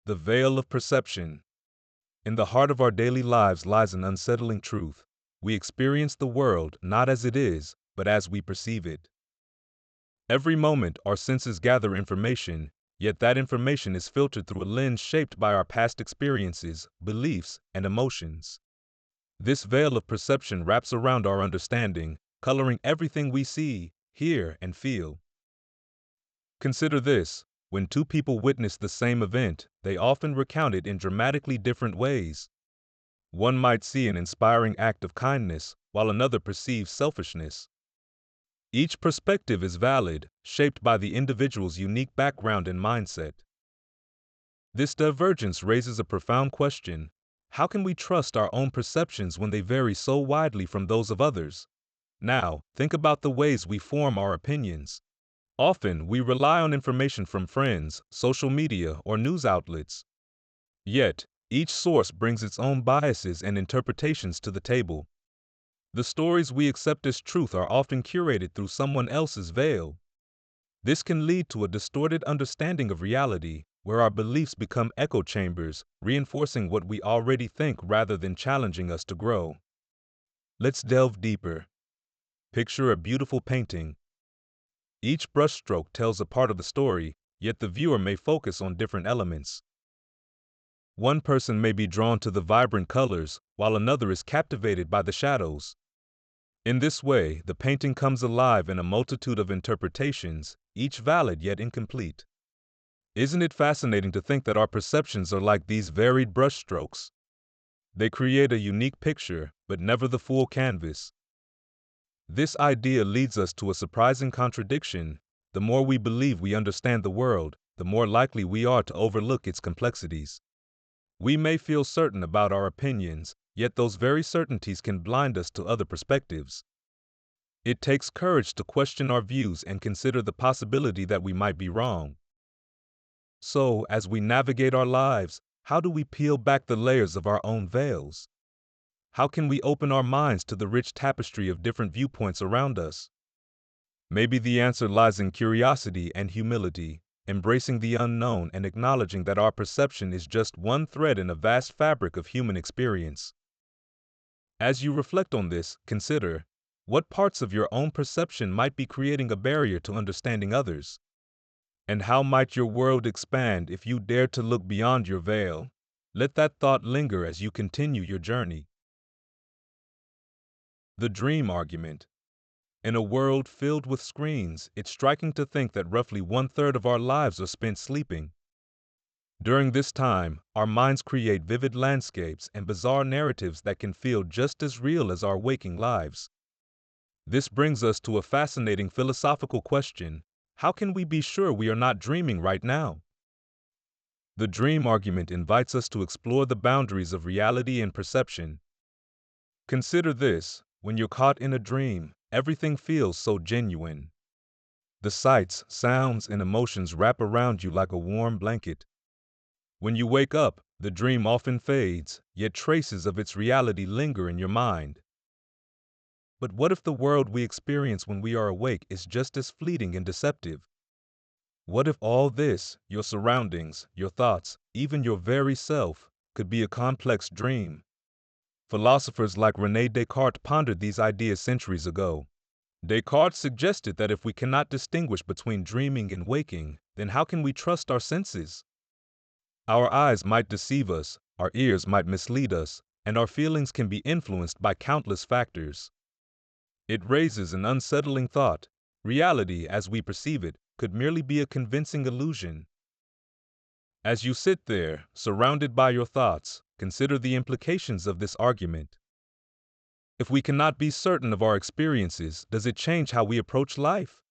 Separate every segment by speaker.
Speaker 1: The veil of perception. In the heart of our daily lives lies an unsettling truth. We experience the world not as it is, but as we perceive it. Every moment, our senses gather information, yet that information is filtered through a lens shaped by our past experiences, beliefs, and emotions. This veil of perception wraps around our understanding, coloring everything we see, hear, and feel. Consider this. When two people witness the same event, they often recount it in dramatically different ways. One might see an inspiring act of kindness, while another perceives selfishness. Each perspective is valid, shaped by the individual's unique background and mindset. This divergence raises a profound question. How can we trust our own perceptions when they vary so widely from those of others? Now, think about the ways we form our opinions. Often, we rely on information from friends, social media, or news outlets. Yet, each source brings its own biases and interpretations to the table. The stories we accept as truth are often curated through someone else's veil. This can lead to a distorted understanding of reality, where our beliefs become echo chambers, reinforcing what we already think rather than challenging us to grow. Let's delve deeper. Picture a beautiful painting. Each brushstroke tells a part of the story, yet the viewer may focus on different elements. One person may be drawn to the vibrant colors, while another is captivated by the shadows. In this way, the painting comes alive in a multitude of interpretations, each valid yet incomplete. Isn't it fascinating to think that our perceptions are like these varied brushstrokes? They create a unique picture, but never the full canvas. This idea leads us to a surprising contradiction. The more we believe we understand the world, the more likely we are to overlook its complexities. We may feel certain about our opinions, yet those very certainties can blind us to other perspectives. It takes courage to question our views and consider the possibility that we might be wrong. So, as we navigate our lives, how do we peel back the layers of our own veils? How can we open our minds to the rich tapestry of different viewpoints around us? Maybe the answer lies in curiosity and humility, embracing the unknown and acknowledging that our perception is just one thread in a vast fabric of human experience. As you reflect on this, consider, what parts of your own perception might be creating a barrier to understanding others? And how might your world expand if you dared to look beyond your veil? Let that thought linger as you continue your journey. The dream argument. In a world filled with screens, it's striking to think that roughly 1/3 of our lives are spent sleeping. During this time, our minds create vivid landscapes and bizarre narratives that can feel just as real as our waking lives. This brings us to a fascinating philosophical question. How can we be sure we are not dreaming right now? The dream argument invites us to explore the boundaries of reality and perception. Consider this. When you're caught in a dream, everything feels so genuine. The sights, sounds, and emotions wrap around you like a warm blanket. When you wake up, the dream often fades, yet traces of its reality linger in your mind. But what if the world we experience when we are awake is just as fleeting and deceptive? What if all this, your surroundings, your thoughts, even your very self, could be a complex dream? Philosophers like René Descartes pondered these ideas centuries ago. Descartes suggested that if we cannot distinguish between dreaming and waking, then how can we trust our senses? Our eyes might deceive us, our ears might mislead us, and our feelings can be influenced by countless factors. It raises an unsettling thought. Reality, as we perceive it, could merely be a convincing illusion. As you sit there, surrounded by your thoughts, consider the implications of this argument. If we cannot be certain of our experiences, does it change how we approach life?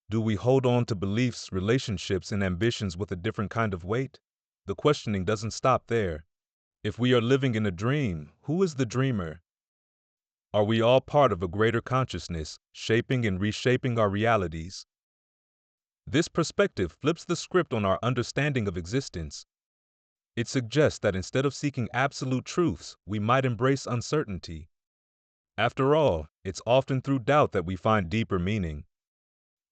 Speaker 1: Do we hold on to beliefs, relationships, and ambitions with a different kind of weight? The questioning doesn't stop there. If we are living in a dream, who is the dreamer? Are we all part of a greater consciousness, shaping and reshaping our realities? This perspective flips the script on our understanding of existence. It suggests that instead of seeking absolute truths, we might embrace uncertainty. After all, it's often through doubt that we find deeper meaning.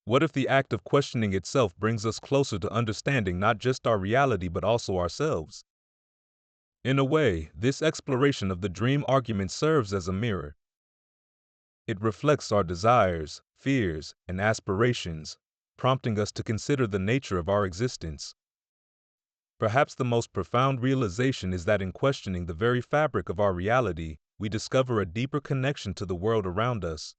Speaker 1: What if the act of questioning itself brings us closer to understanding not just our reality but also ourselves? In a way, this exploration of the dream argument serves as a mirror. It reflects our desires, fears, and aspirations, prompting us to consider the nature of our existence. Perhaps the most profound realization is that in questioning the very fabric of our reality, we discover a deeper connection to the world around us.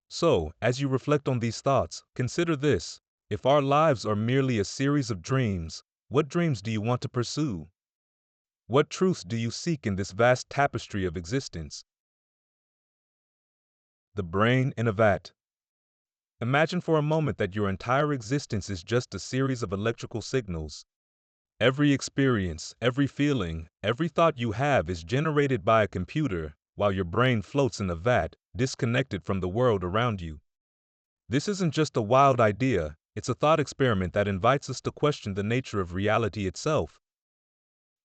Speaker 1: So, as you reflect on these thoughts, consider this. If our lives are merely a series of dreams, what dreams do you want to pursue? What truths do you seek in this vast tapestry of existence? The brain in a vat. Imagine for a moment that your entire existence is just a series of electrical signals. Every experience, every feeling, every thought you have is generated by a computer, while your brain floats in a vat, disconnected from the world around you. This isn't just a wild idea, it's a thought experiment that invites us to question the nature of reality itself.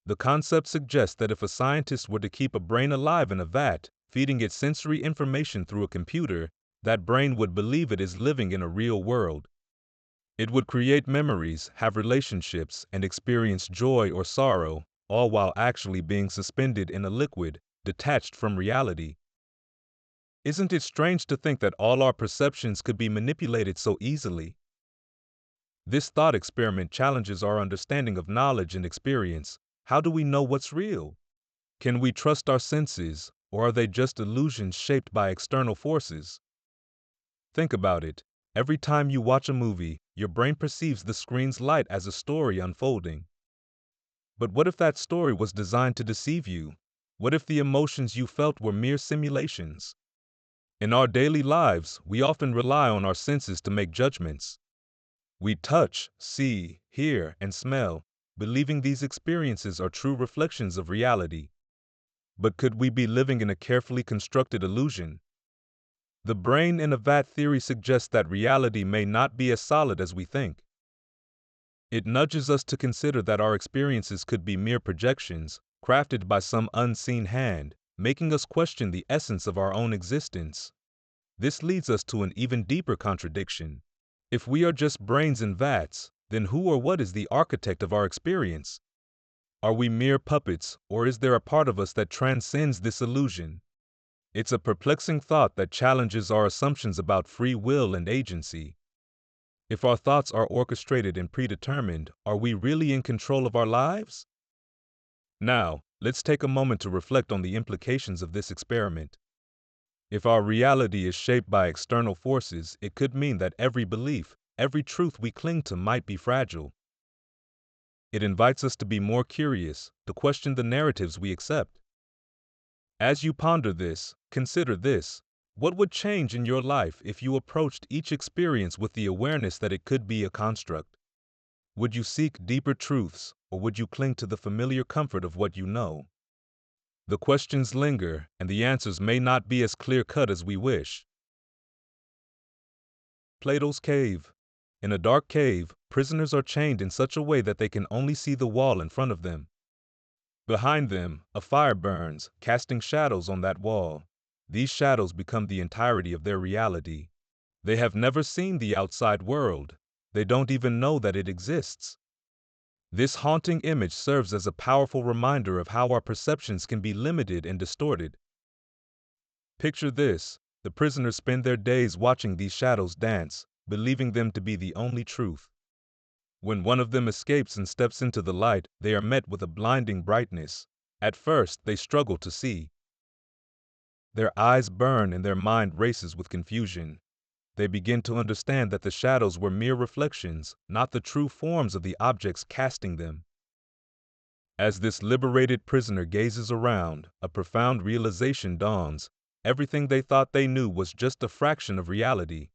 Speaker 1: The concept suggests that if a scientist were to keep a brain alive in a vat, feeding it sensory information through a computer, that brain would believe it is living in a real world. It would create memories, have relationships, and experience joy or sorrow, all while actually being suspended in a liquid, detached from reality. Isn't it strange to think that all our perceptions could be manipulated so easily? This thought experiment challenges our understanding of knowledge and experience. How do we know what's real? Can we trust our senses, or are they just illusions shaped by external forces? Think about it. Every time you watch a movie, your brain perceives the screen's light as a story unfolding. But what if that story was designed to deceive you? What if the emotions you felt were mere simulations? In our daily lives, we often rely on our senses to make judgments. We touch, see, hear, and smell, believing these experiences are true reflections of reality. But could we be living in a carefully constructed illusion? The brain in a vat theory suggests that reality may not be as solid as we think. It nudges us to consider that our experiences could be mere projections, crafted by some unseen hand, making us question the essence of our own existence. This leads us to an even deeper contradiction. If we are just brains in vats, then who or what is the architect of our experience? Are we mere puppets, or is there a part of us that transcends this illusion? It's a perplexing thought that challenges our assumptions about free will and agency. If our thoughts are orchestrated and predetermined, are we really in control of our lives? Now, let's take a moment to reflect on the implications of this experiment. If our reality is shaped by external forces, it could mean that every belief, every truth we cling to might be fragile. It invites us to be more curious, to question the narratives we accept. As you ponder this, consider this. What would change in your life if you approached each experience with the awareness that it could be a construct? Would you seek deeper truths, or would you cling to the familiar comfort of what you know? The questions linger, and the answers may not be as clear-cut as we wish. Plato's cave. In a dark cave, prisoners are chained in such a way that they can only see the wall in front of them. Behind them, a fire burns, casting shadows on that wall. These shadows become the entirety of their reality. They have never seen the outside world. They don't even know that it exists. This haunting image serves as a powerful reminder of how our perceptions can be limited and distorted. Picture this. The prisoners spend their days watching these shadows dance, believing them to be the only truth. When one of them escapes and steps into the light, they are met with a blinding brightness. At first, they struggle to see. Their eyes burn and their mind races with confusion. They begin to understand that the shadows were mere reflections, not the true forms of the objects casting them. As this liberated prisoner gazes around, a profound realization dawns. Everything they thought they knew was just a fraction of reality.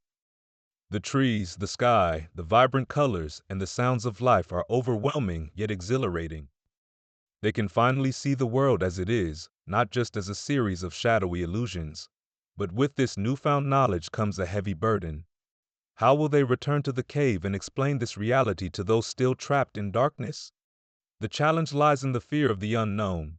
Speaker 1: The trees, the sky, the vibrant colors, and the sounds of life are overwhelming yet exhilarating. They can finally see the world as it is, not just as a series of shadowy illusions. But with this newfound knowledge comes a heavy burden. How will they return to the cave and explain this reality to those still trapped in darkness? The challenge lies in the fear of the unknown.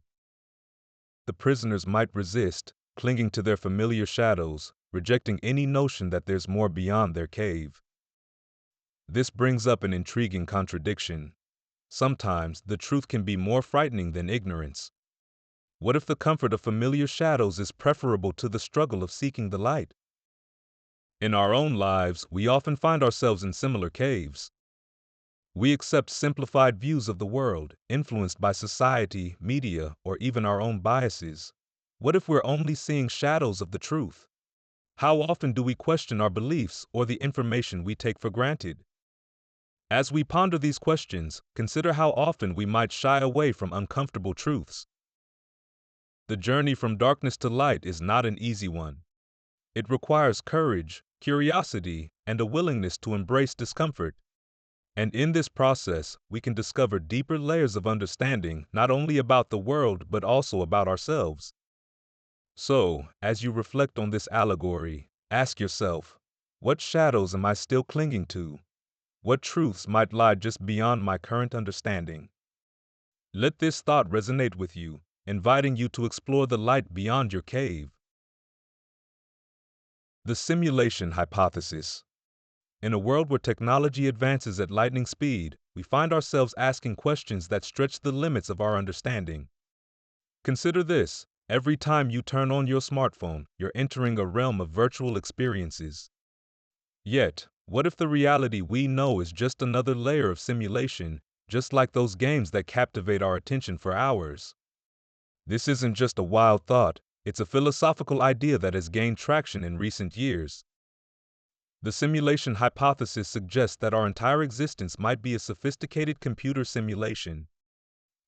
Speaker 1: The prisoners might resist, clinging to their familiar shadows, rejecting any notion that there's more beyond their cave. This brings up an intriguing contradiction. Sometimes the truth can be more frightening than ignorance. What if the comfort of familiar shadows is preferable to the struggle of seeking the light? In our own lives, we often find ourselves in similar caves. We accept simplified views of the world, influenced by society, media, or even our own biases. What if we're only seeing shadows of the truth? How often do we question our beliefs or the information we take for granted? As we ponder these questions, consider how often we might shy away from uncomfortable truths. The journey from darkness to light is not an easy one. It requires courage, curiosity, and a willingness to embrace discomfort. And in this process, we can discover deeper layers of understanding not only about the world but also about ourselves. So, as you reflect on this allegory, ask yourself, what shadows am I still clinging to? What truths might lie just beyond my current understanding? Let this thought resonate with you, inviting you to explore the light beyond your cave. The simulation hypothesis. In a world where technology advances at lightning speed, we find ourselves asking questions that stretch the limits of our understanding. Consider this: every time you turn on your smartphone, you're entering a realm of virtual experiences. Yet, what if the reality we know is just another layer of simulation, just like those games that captivate our attention for hours? This isn't just a wild thought, it's a philosophical idea that has gained traction in recent years. The simulation hypothesis suggests that our entire existence might be a sophisticated computer simulation.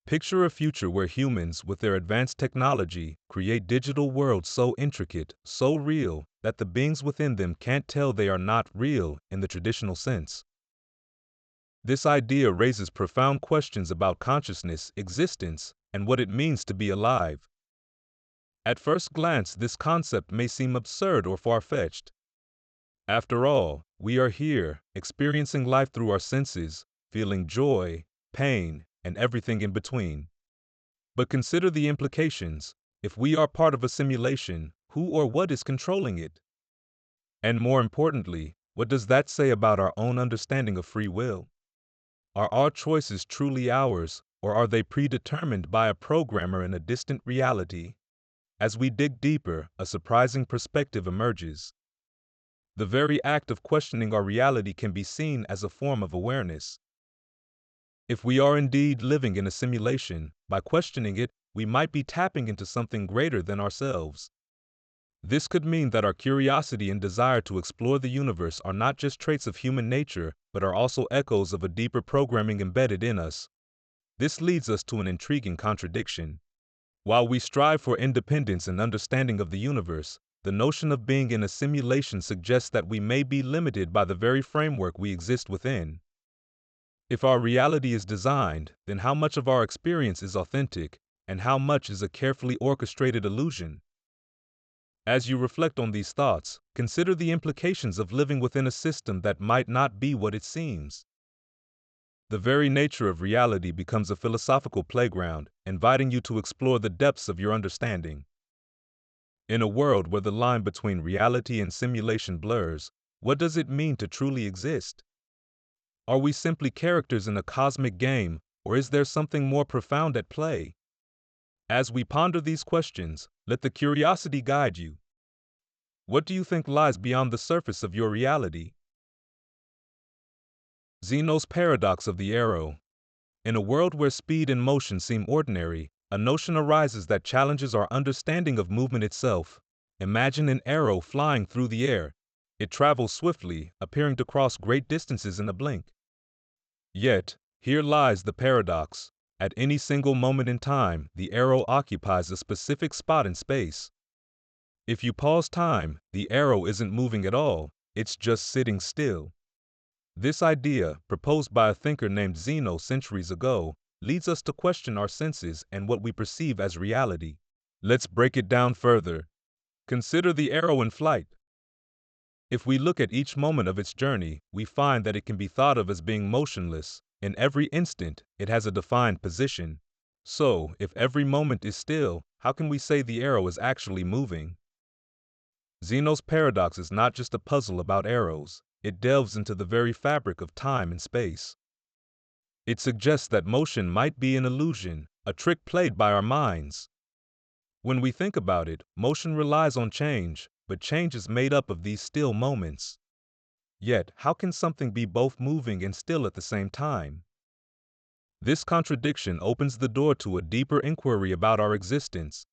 Speaker 1: Picture a future where humans, with their advanced technology, create digital worlds so intricate, so real, that the beings within them can't tell they are not real in the traditional sense. This idea raises profound questions about consciousness, existence, and what it means to be alive. At first glance, this concept may seem absurd or far-fetched. After all, we are here, experiencing life through our senses, feeling joy, pain, and everything in between. But consider the implications. If we are part of a simulation, who or what is controlling it? And more importantly, what does that say about our own understanding of free will? Are our choices truly ours, or are they predetermined by a programmer in a distant reality? As we dig deeper, a surprising perspective emerges. The very act of questioning our reality can be seen as a form of awareness. If we are indeed living in a simulation, by questioning it, we might be tapping into something greater than ourselves. This could mean that our curiosity and desire to explore the universe are not just traits of human nature, but are also echoes of a deeper programming embedded in us. This leads us to an intriguing contradiction. While we strive for independence and understanding of the universe, the notion of being in a simulation suggests that we may be limited by the very framework we exist within. If our reality is designed, then how much of our experience is authentic, and how much is a carefully orchestrated illusion? As you reflect on these thoughts, consider the implications of living within a system that might not be what it seems. The very nature of reality becomes a philosophical playground, inviting you to explore the depths of your understanding. In a world where the line between reality and simulation blurs, what does it mean to truly exist? Are we simply characters in a cosmic game, or is there something more profound at play? As we ponder these questions, let the curiosity guide you. What do you think lies beyond the surface of your reality? Zeno's paradox of the arrow. In a world where speed and motion seem ordinary, a notion arises that challenges our understanding of movement itself. Imagine an arrow flying through the air. It travels swiftly, appearing to cross great distances in a blink. Yet, here lies the paradox. At any single moment in time, the arrow occupies a specific spot in space. If you pause time, the arrow isn't moving at all, it's just sitting still. This idea, proposed by a thinker named Zeno centuries ago, leads us to question our senses and what we perceive as reality. Let's break it down further. Consider the arrow in flight. If we look at each moment of its journey, we find that it can be thought of as being motionless. In every instant, it has a defined position. So, if every moment is still, how can we say the arrow is actually moving? Zeno's paradox is not just a puzzle about arrows, it delves into the very fabric of time and space. It suggests that motion might be an illusion, a trick played by our minds. When we think about it, motion relies on change, but change is made up of these still moments. Yet, how can something be both moving and still at the same time? This contradiction opens the door to a deeper inquiry about our existence.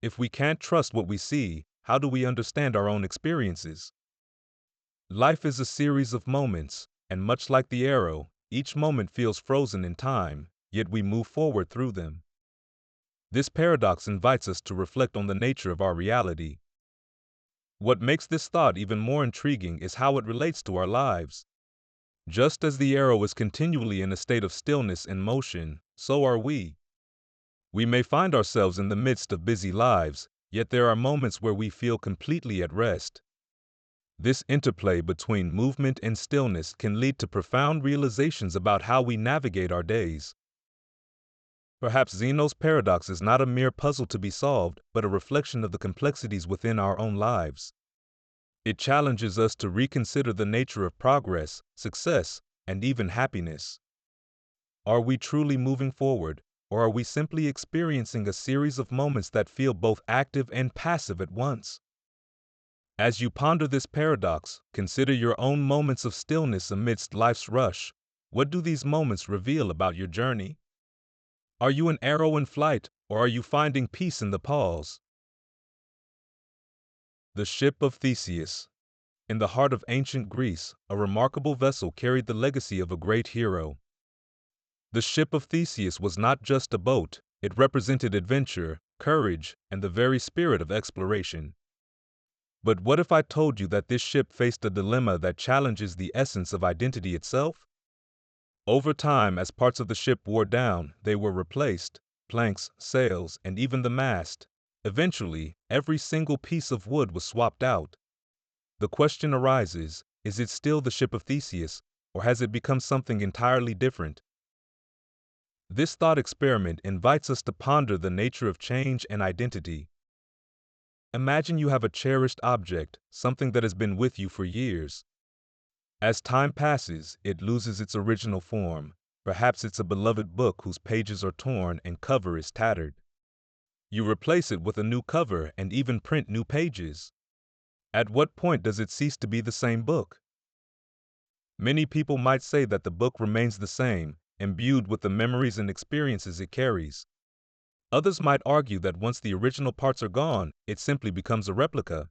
Speaker 1: If we can't trust what we see, how do we understand our own experiences? Life is a series of moments, and much like the arrow, each moment feels frozen in time, yet we move forward through them. This paradox invites us to reflect on the nature of our reality. What makes this thought even more intriguing is how it relates to our lives. Just as the arrow is continually in a state of stillness and motion, so are we. We may find ourselves in the midst of busy lives, yet there are moments where we feel completely at rest. This interplay between movement and stillness can lead to profound realizations about how we navigate our days. Perhaps Zeno's paradox is not a mere puzzle to be solved, but a reflection of the complexities within our own lives. It challenges us to reconsider the nature of progress, success, and even happiness. Are we truly moving forward, or are we simply experiencing a series of moments that feel both active and passive at once? As you ponder this paradox, consider your own moments of stillness amidst life's rush. What do these moments reveal about your journey? Are you an arrow in flight, or are you finding peace in the pause? The Ship of Theseus. In the heart of ancient Greece, a remarkable vessel carried the legacy of a great hero. The Ship of Theseus was not just a boat, it represented adventure, courage, and the very spirit of exploration. But what if I told you that this ship faced a dilemma that challenges the essence of identity itself? Over time, as parts of the ship wore down, they were replaced, planks, sails, and even the mast. Eventually, every single piece of wood was swapped out. The question arises, is it still the Ship of Theseus, or has it become something entirely different? This thought experiment invites us to ponder the nature of change and identity. Imagine you have a cherished object, something that has been with you for years. As time passes, it loses its original form. Perhaps it's a beloved book whose pages are torn and cover is tattered. You replace it with a new cover and even print new pages. At what point does it cease to be the same book? Many people might say that the book remains the same, imbued with the memories and experiences it carries. Others might argue that once the original parts are gone, it simply becomes a replica.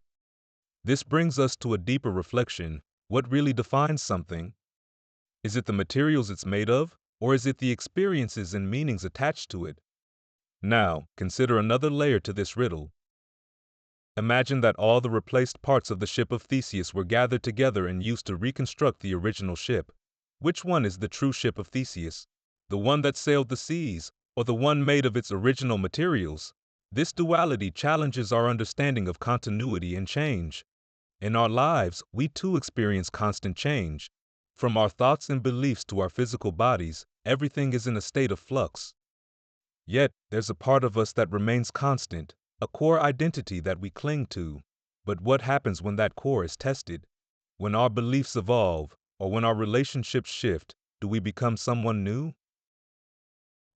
Speaker 1: This brings us to a deeper reflection. What really defines something? Is it the materials it's made of, or is it the experiences and meanings attached to it? Now, consider another layer to this riddle. Imagine that all the replaced parts of the Ship of Theseus were gathered together and used to reconstruct the original ship. Which one is the true Ship of Theseus? The one that sailed the seas, or the one made of its original materials? This duality challenges our understanding of continuity and change. In our lives, we too experience constant change. From our thoughts and beliefs to our physical bodies, everything is in a state of flux. Yet, there's a part of us that remains constant, a core identity that we cling to. But what happens when that core is tested? When our beliefs evolve, or when our relationships shift, do we become someone new?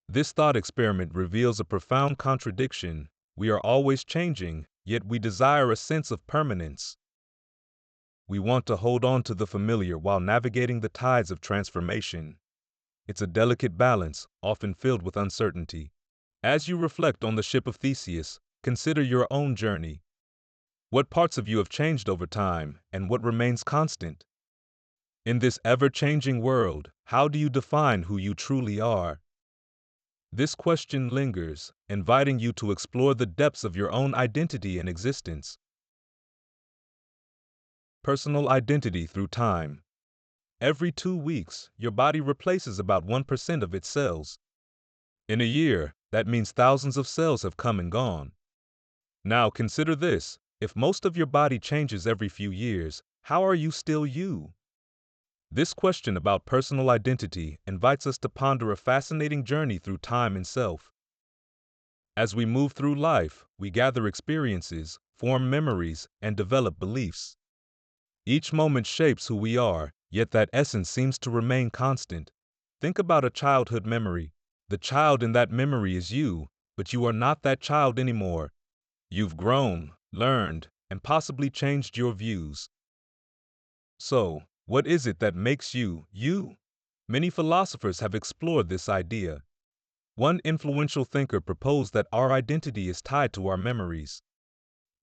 Speaker 1: This thought experiment reveals a profound contradiction. We are always changing, yet we desire a sense of permanence. We want to hold on to the familiar while navigating the tides of transformation. It's a delicate balance, often filled with uncertainty. As you reflect on the Ship of Theseus, consider your own journey. What parts of you have changed over time, and what remains constant? In this ever-changing world, how do you define who you truly are? This question lingers, inviting you to explore the depths of your own identity and existence. Personal identity through time. Every 2 weeks, your body replaces about 1% of its cells. In a year, that means thousands of cells have come and gone. Now consider this, if most of your body changes every few years, how are you still you? This question about personal identity invites us to ponder a fascinating journey through time and self. As we move through life, we gather experiences, form memories, and develop beliefs. Each moment shapes who we are, yet that essence seems to remain constant. Think about a childhood memory. The child in that memory is you, but you are not that child anymore. You've grown, learned, and possibly changed your views. So, what is it that makes you, you? Many philosophers have explored this idea. One influential thinker proposed that our identity is tied to our memories.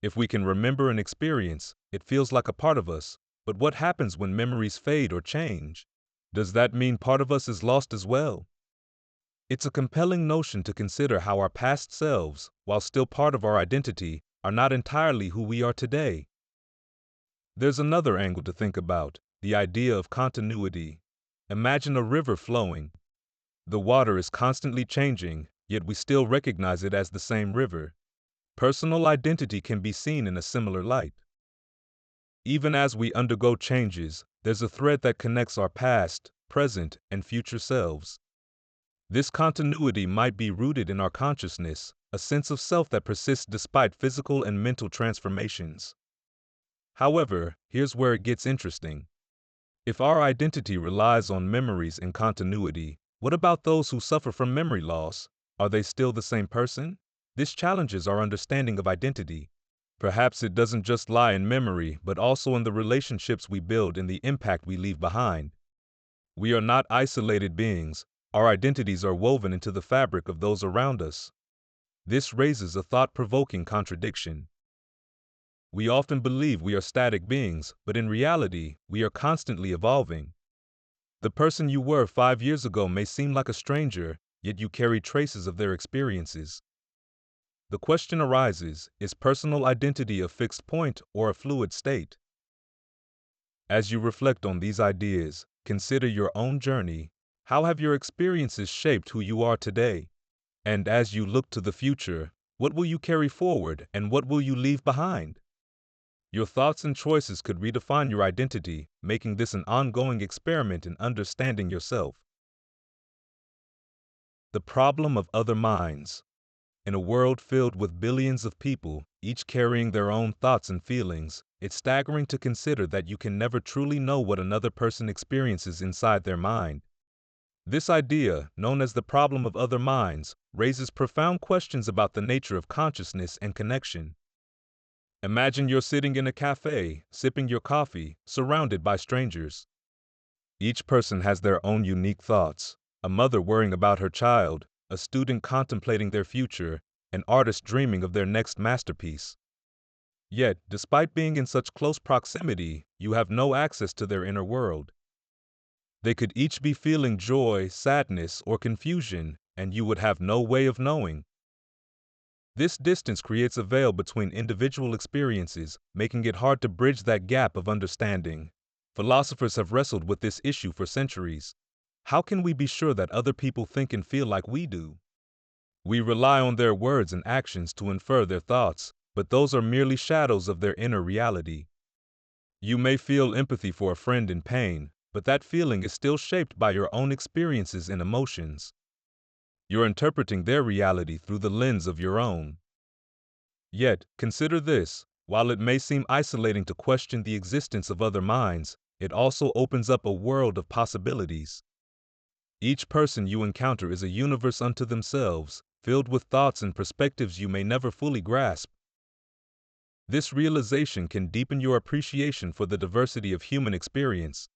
Speaker 1: If we can remember an experience, it feels like a part of us. But what happens when memories fade or change? Does that mean part of us is lost as well? It's a compelling notion to consider how our past selves, while still part of our identity, are not entirely who we are today. There's another angle to think about, the idea of continuity. Imagine a river flowing. The water is constantly changing, yet we still recognize it as the same river. Personal identity can be seen in a similar light. Even as we undergo changes, there's a thread that connects our past, present, and future selves. This continuity might be rooted in our consciousness, a sense of self that persists despite physical and mental transformations. However, here's where it gets interesting. If our identity relies on memories and continuity, what about those who suffer from memory loss? Are they still the same person? This challenges our understanding of identity. Perhaps it doesn't just lie in memory, but also in the relationships we build and the impact we leave behind. We are not isolated beings. Our identities are woven into the fabric of those around us. This raises a thought-provoking contradiction. We often believe we are static beings, but in reality, we are constantly evolving. The person you were 5 years ago may seem like a stranger, yet you carry traces of their experiences. The question arises, is personal identity a fixed point or a fluid state? As you reflect on these ideas, consider your own journey. How have your experiences shaped who you are today? And as you look to the future, what will you carry forward and what will you leave behind? Your thoughts and choices could redefine your identity, making this an ongoing experiment in understanding yourself. The problem of other minds. In a world filled with billions of people, each carrying their own thoughts and feelings, it's staggering to consider that you can never truly know what another person experiences inside their mind. This idea, known as the problem of other minds, raises profound questions about the nature of consciousness and connection. Imagine you're sitting in a cafe, sipping your coffee, surrounded by strangers. Each person has their own unique thoughts, a mother worrying about her child, a student contemplating their future, an artist dreaming of their next masterpiece. Yet, despite being in such close proximity, you have no access to their inner world. They could each be feeling joy, sadness, or confusion, and you would have no way of knowing. This distance creates a veil between individual experiences, making it hard to bridge that gap of understanding. Philosophers have wrestled with this issue for centuries. How can we be sure that other people think and feel like we do? We rely on their words and actions to infer their thoughts, but those are merely shadows of their inner reality. You may feel empathy for a friend in pain, but that feeling is still shaped by your own experiences and emotions. You're interpreting their reality through the lens of your own. Yet, consider this, while it may seem isolating to question the existence of other minds, it also opens up a world of possibilities. Each person you encounter is a universe unto themselves, filled with thoughts and perspectives you may never fully grasp. This realization can deepen your appreciation for the diversity of human experience.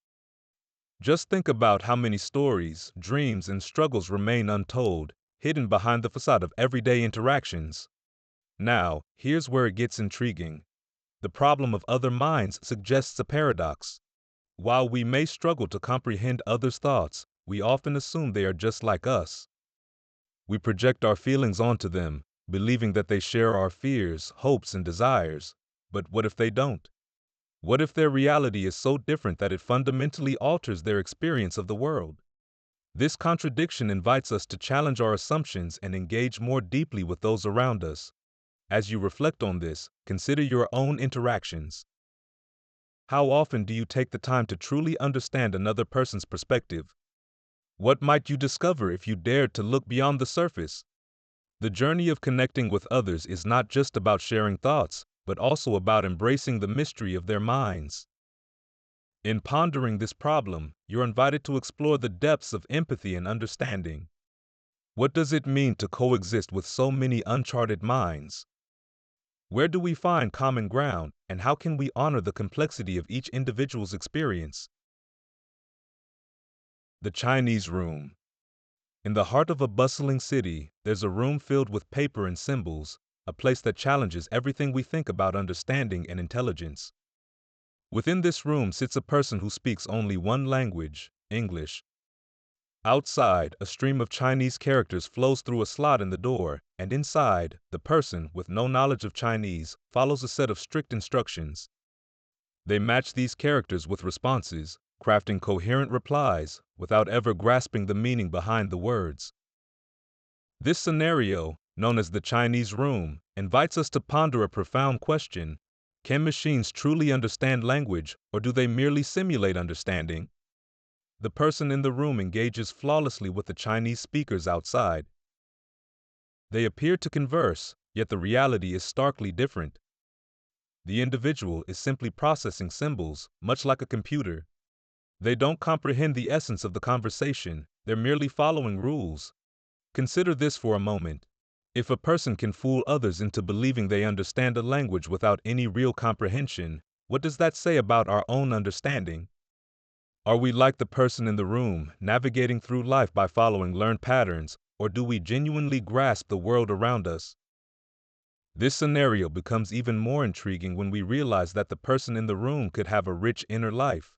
Speaker 1: Just think about how many stories, dreams, and struggles remain untold, hidden behind the facade of everyday interactions. Now, here's where it gets intriguing. The problem of other minds suggests a paradox. While we may struggle to comprehend others' thoughts, we often assume they are just like us. We project our feelings onto them, believing that they share our fears, hopes, and desires. But what if they don't? What if their reality is so different that it fundamentally alters their experience of the world? This contradiction invites us to challenge our assumptions and engage more deeply with those around us. As you reflect on this, consider your own interactions. How often do you take the time to truly understand another person's perspective? What might you discover if you dared to look beyond the surface? The journey of connecting with others is not just about sharing thoughts, but also about embracing the mystery of their minds. In pondering this problem, you're invited to explore the depths of empathy and understanding. What does it mean to coexist with so many uncharted minds? Where do we find common ground, and how can we honor the complexity of each individual's experience? The Chinese Room. In the heart of a bustling city, there's a room filled with paper and symbols, a place that challenges everything we think about understanding and intelligence. Within this room sits a person who speaks only one language, English. Outside, a stream of Chinese characters flows through a slot in the door, and inside, the person, with no knowledge of Chinese, follows a set of strict instructions. They match these characters with responses, crafting coherent replies, without ever grasping the meaning behind the words. This scenario, known as the Chinese Room, invites us to ponder a profound question. Can machines truly understand language, or do they merely simulate understanding? The person in the room engages flawlessly with the Chinese speakers outside. They appear to converse, yet the reality is starkly different. The individual is simply processing symbols, much like a computer. They don't comprehend the essence of the conversation, they're merely following rules. Consider this for a moment. If a person can fool others into believing they understand a language without any real comprehension, what does that say about our own understanding? Are we like the person in the room, navigating through life by following learned patterns, or do we genuinely grasp the world around us? This scenario becomes even more intriguing when we realize that the person in the room could have a rich inner life.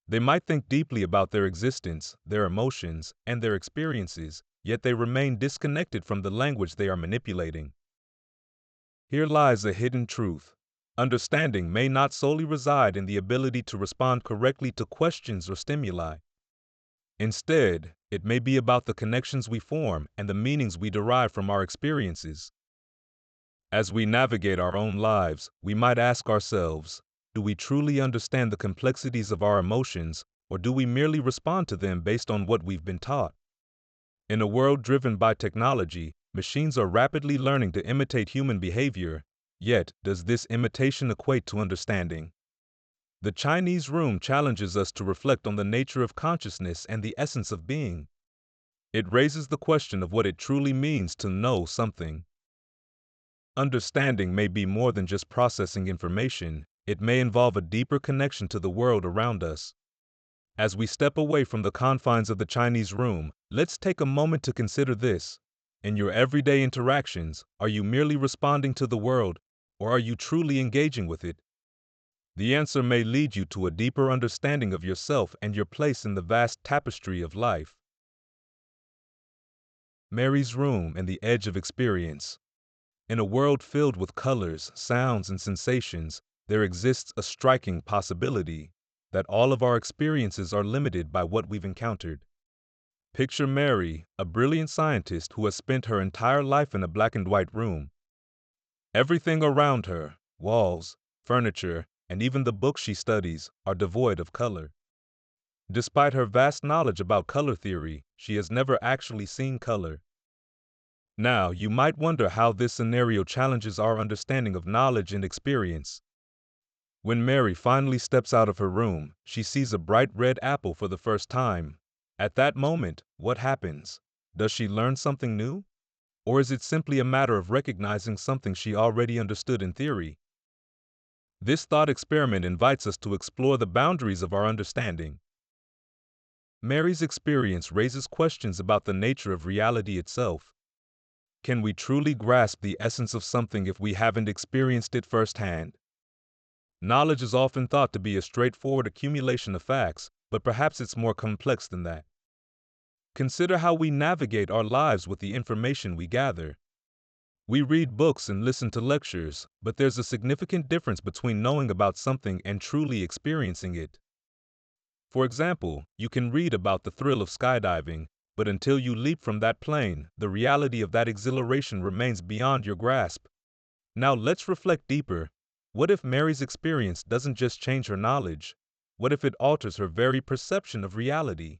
Speaker 1: They might think deeply about their existence, their emotions, and their experiences, yet they remain disconnected from the language they are manipulating. Here lies a hidden truth. Understanding may not solely reside in the ability to respond correctly to questions or stimuli. Instead, it may be about the connections we form and the meanings we derive from our experiences. As we navigate our own lives, we might ask ourselves, do we truly understand the complexities of our emotions, or do we merely respond to them based on what we've been taught? In a world driven by technology, machines are rapidly learning to imitate human behavior. Yet, does this imitation equate to understanding? The Chinese Room challenges us to reflect on the nature of consciousness and the essence of being. It raises the question of what it truly means to know something. Understanding may be more than just processing information. It may involve a deeper connection to the world around us. As we step away from the confines of the Chinese Room, let's take a moment to consider this. In your everyday interactions, are you merely responding to the world, or are you truly engaging with it? The answer may lead you to a deeper understanding of yourself and your place in the vast tapestry of life. Mary's Room and the Edge of Experience. In a world filled with colors, sounds, and sensations, there exists a striking possibility that all of our experiences are limited by what we've encountered. Picture Mary, a brilliant scientist who has spent her entire life in a black and white room. Everything around her, walls, furniture, and even the books she studies, are devoid of color. Despite her vast knowledge about color theory, she has never actually seen color. Now, you might wonder how this scenario challenges our understanding of knowledge and experience. When Mary finally steps out of her room, she sees a bright red apple for the first time. At that moment, what happens? Does she learn something new? Or is it simply a matter of recognizing something she already understood in theory? This thought experiment invites us to explore the boundaries of our understanding. Mary's experience raises questions about the nature of reality itself. Can we truly grasp the essence of something if we haven't experienced it firsthand? Knowledge is often thought to be a straightforward accumulation of facts, but perhaps it's more complex than that. Consider how we navigate our lives with the information we gather. We read books and listen to lectures, but there's a significant difference between knowing about something and truly experiencing it. For example, you can read about the thrill of skydiving, but until you leap from that plane, the reality of that exhilaration remains beyond your grasp. Now let's reflect deeper. What if Mary's experience doesn't just change her knowledge? What if it alters her very perception of reality?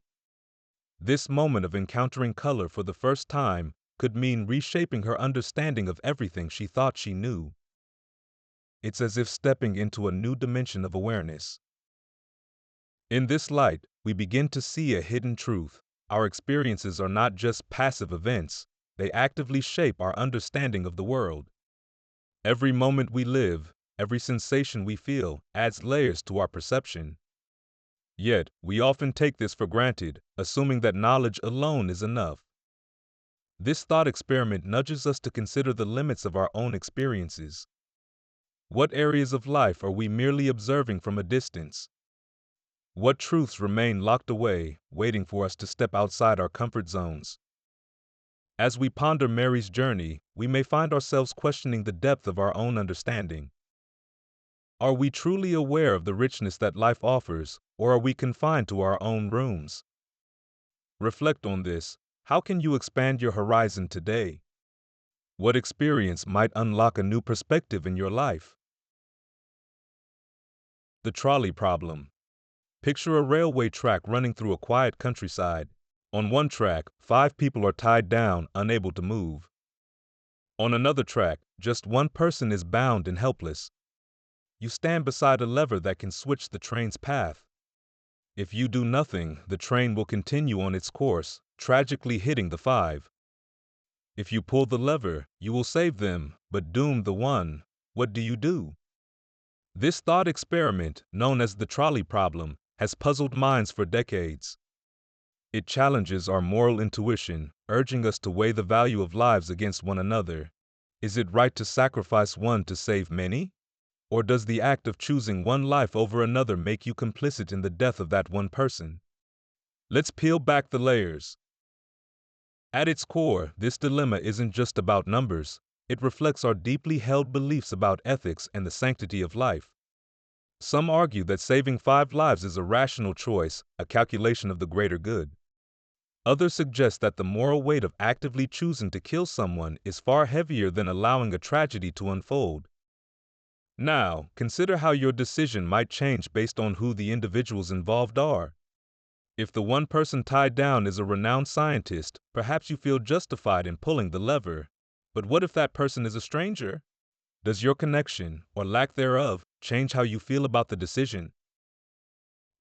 Speaker 1: This moment of encountering color for the first time could mean reshaping her understanding of everything she thought she knew. It's as if stepping into a new dimension of awareness. In this light, we begin to see a hidden truth. Our experiences are not just passive events, they actively shape our understanding of the world. Every moment we live, every sensation we feel, adds layers to our perception. Yet, we often take this for granted, assuming that knowledge alone is enough. This thought experiment nudges us to consider the limits of our own experiences. What areas of life are we merely observing from a distance? What truths remain locked away, waiting for us to step outside our comfort zones? As we ponder Mary's journey, we may find ourselves questioning the depth of our own understanding. Are we truly aware of the richness that life offers, or are we confined to our own rooms? Reflect on this. How can you expand your horizon today? What experience might unlock a new perspective in your life? The trolley problem. Picture a railway track running through a quiet countryside. On one track, 5 people are tied down, unable to move. On another track, just one person is bound and helpless. You stand beside a lever that can switch the train's path. If you do nothing, the train will continue on its course, tragically hitting the 5. If you pull the lever, you will save them, but doom the one. What do? This thought experiment, known as the trolley problem, has puzzled minds for decades. It challenges our moral intuition, urging us to weigh the value of lives against one another. Is it right to sacrifice one to save many? Or does the act of choosing one life over another make you complicit in the death of that one person? Let's peel back the layers. At its core, this dilemma isn't just about numbers. It reflects our deeply held beliefs about ethics and the sanctity of life. Some argue that saving 5 lives is a rational choice, a calculation of the greater good. Others suggest that the moral weight of actively choosing to kill someone is far heavier than allowing a tragedy to unfold. Now, consider how your decision might change based on who the individuals involved are. If the one person tied down is a renowned scientist, perhaps you feel justified in pulling the lever. But what if that person is a stranger? Does your connection, or lack thereof, change how you feel about the decision?